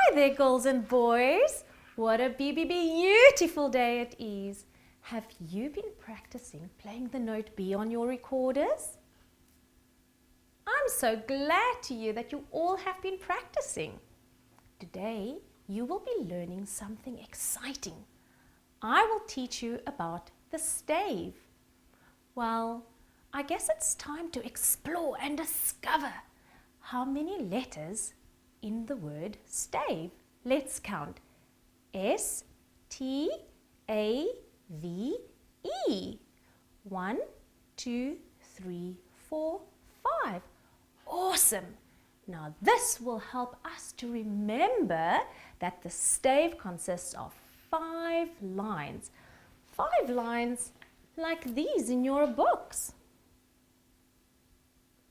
Hi there, girls and boys. What a beautiful day it is. Have you been practicing playing the note B on your recorders? I'm so glad to hear that you all have been practicing. Today, you will be learning something exciting. I will teach you about the stave. Well, I guess it's time to explore and discover how many letters in the word stave. Let's count. S-T-A-V-E. 1, 2, 3, 4, 5. Awesome! Now this will help us to remember that the stave consists of 5 lines. 5 lines like these in your books.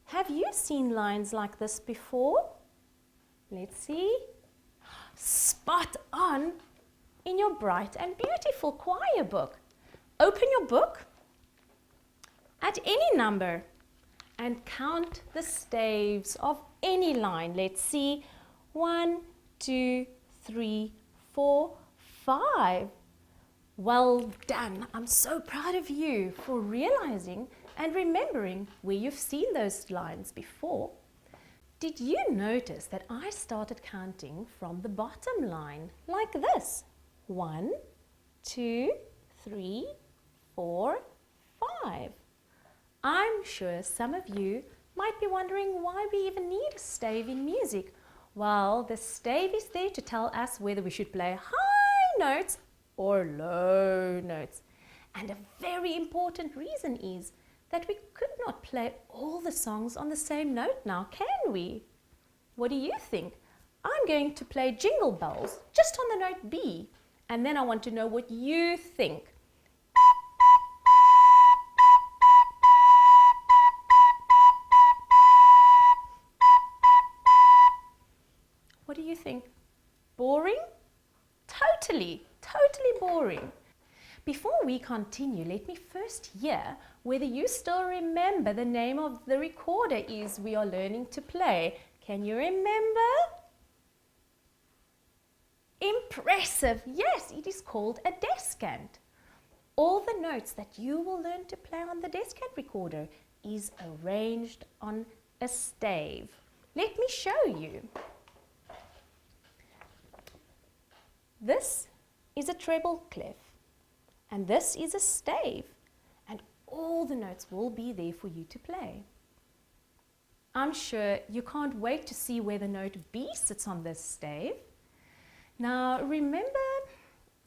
Have you seen lines like this before? Let's see. Spot on in your bright and beautiful choir book. Open your book at any number and count the staves of any line. Let's see. 1, 2, 3, 4, 5. Well done. I'm so proud of you for realizing and remembering where you've seen those lines before. Did you notice that I started counting from the bottom line like this? 1, 2, 3, 4, 5. I'm sure some of you might be wondering why we even need a stave in music. Well, the stave is there to tell us whether we should play high notes or low notes. And a very important reason is that we could not play all the songs on the same note now, can we? What do you think? I'm going to play Jingle Bells just on the note B, and then I want to know what you think. What do you think? Boring? Totally boring. Before we continue, let me first hear whether you still remember the name of the recorder is we are learning to play. Can you remember? Impressive! Yes, it is called a descant. All the notes that you will learn to play on the descant recorder is arranged on a stave. Let me show you. This is a treble clef. And this is a stave, and all the notes will be there for you to play. I'm sure you can't wait to see where the note B sits on this stave. Now remember,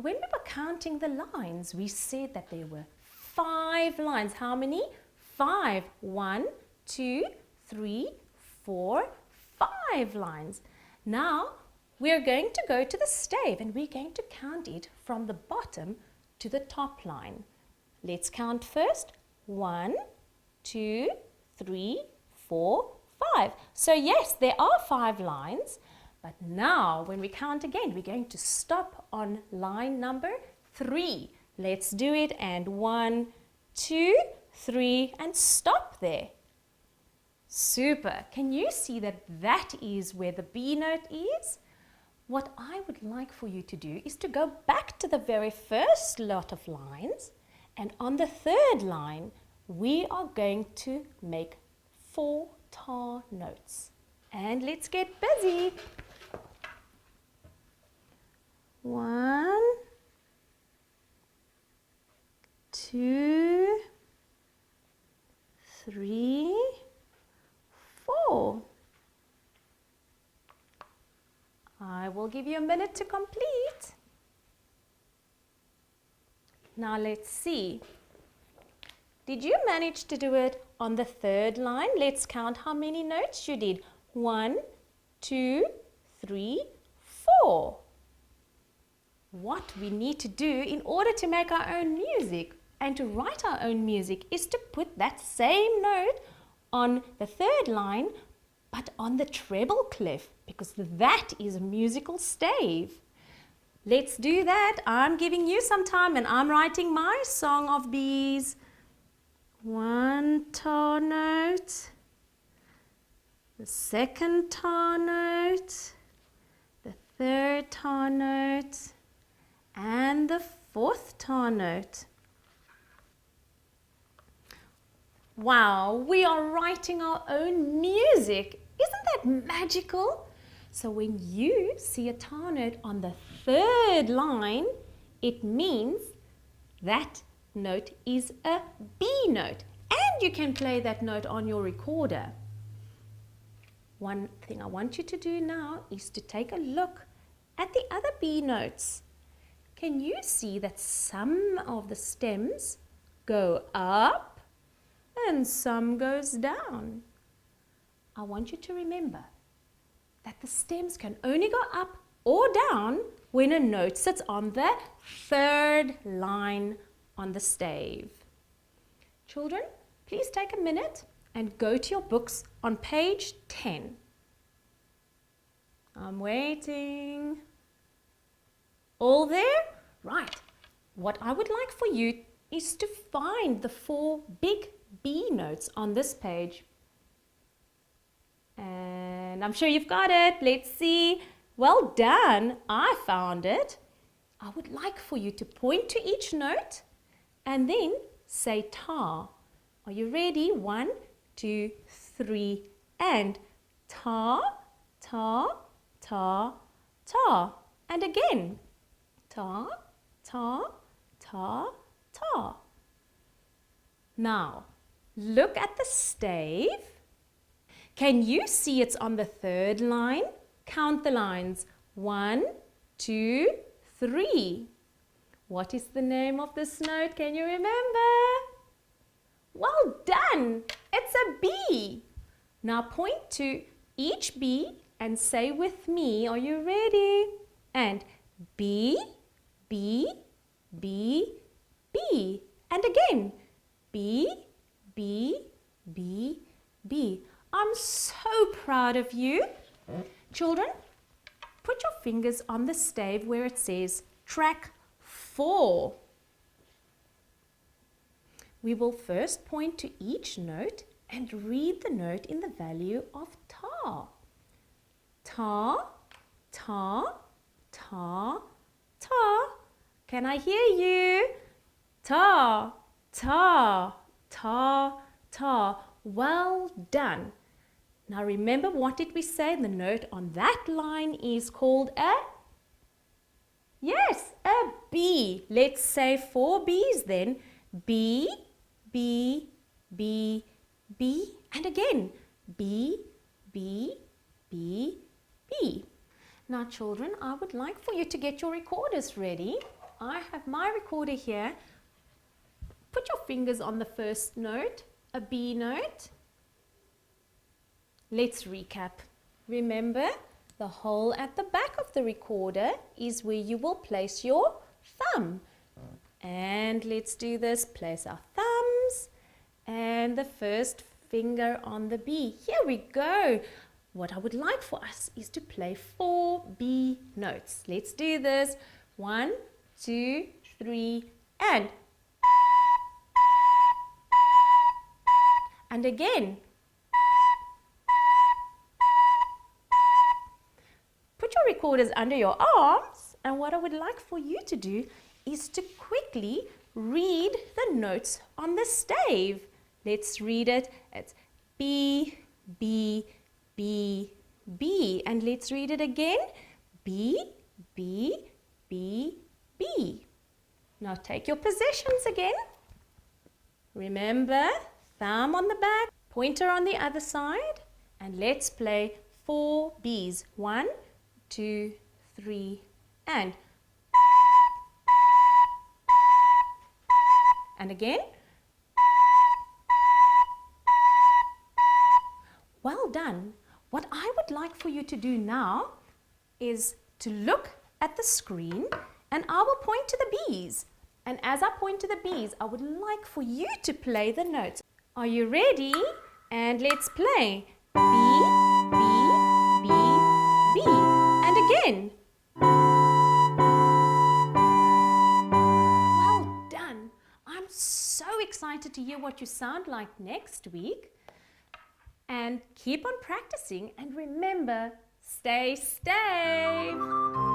when we were counting the lines, we said that there were 5 lines. How many? 5. 1, 2, 3, 4, 5 lines. Now we're going to go to the stave and we're going to count it from the bottom to the top line. Let's count first. 1, 2, 3, 4, 5. So yes, there are 5 lines, but now when we count again, we're going to stop on line number 3. Let's do it, and 1, 2, 3, and stop there. Super. Can you see that that is where the B note is? What I would like for you to do is to go back to the very first lot of lines, and on the 3rd line we are going to make 4 tar notes. And let's get busy. 1, 2, 3, 4. I will give you a minute to complete. Now let's see. Did you manage to do it on the 3rd line? Let's count how many notes you did. 1, 2, 3, 4. What we need to do in order to make our own music and to write our own music is to put that same note on the 3rd line, but on the treble clef, because that is a musical stave. Let's do that. I'm giving you some time and I'm writing my song of bees. 1 tar note, the 2nd tar note, the third tar note, and the fourth tar note. Wow, we are writing our own music. Isn't that magical? So when you see a tar note on the third line, it means that note is a B note. And you can play that note on your recorder. One thing I want you to do now is to take a look at the other B notes. Can you see that some of the stems go up and some goes down? I want you to remember that the stems can only go up or down when a note sits on the third line on the stave. Children, please take a minute and go to your books on page 10. I'm waiting. All there? Right. What I would like for you is to find the 4 big B notes on this page. And I'm sure you've got it. Let's see. Well done. I found it. I would like for you to point to each note and then say tar. Are you ready? 1, 2, 3, and tar, tar, tar, tar. And again, tar, tar, tar, tar. Now, look at the stave. Can you see it's on the third line? Count the lines. 1, 2, 3. What is the name of this note? Can you remember? Well done! It's a B. Now point to each B and say with me, are you ready? And B, B, B, B. And again, B, B, B, B. I'm so proud of you. Children, put your fingers on the stave where it says track 4. We will first point to each note and read the note in the value of tar. Tar, tar, tar, tar. Can I hear you? Tar, tar, tar, tar. Well done. Now remember, what did we say? The note on that line is called a? Yes, a B. Let's say 4 B's then. B, B, B, B. And again, B, B, B, B. Now children, I would like for you to get your recorders ready. I have my recorder here. Put your fingers on the first note, a B note. Let's recap. Remember, the hole at the back of the recorder is where you will place your thumb. And let's do this. Place our thumbs and the first finger on the B. Here we go. What I would like for us is to play 4 B notes. Let's do this. 1, 2, 3, and. And again. Put your recorders under your arms, and what I would like for you to do is to quickly read the notes on the stave. Let's read it. It's B, B, B, B. And let's read it again. B, B, B, B. Now take your positions again. Remember, thumb on the back, pointer on the other side. And let's play 4 B's. 1, 2, 3, and. And again. Well done. What I would like for you to do now is to look at the screen, and I will point to the B's. And as I point to the B's, I would like for you to play the notes. Are you ready? And let's play. B, B, B, B. And again. Well done. I'm so excited to hear what you sound like next week. And keep on practicing, and remember, Stay stave.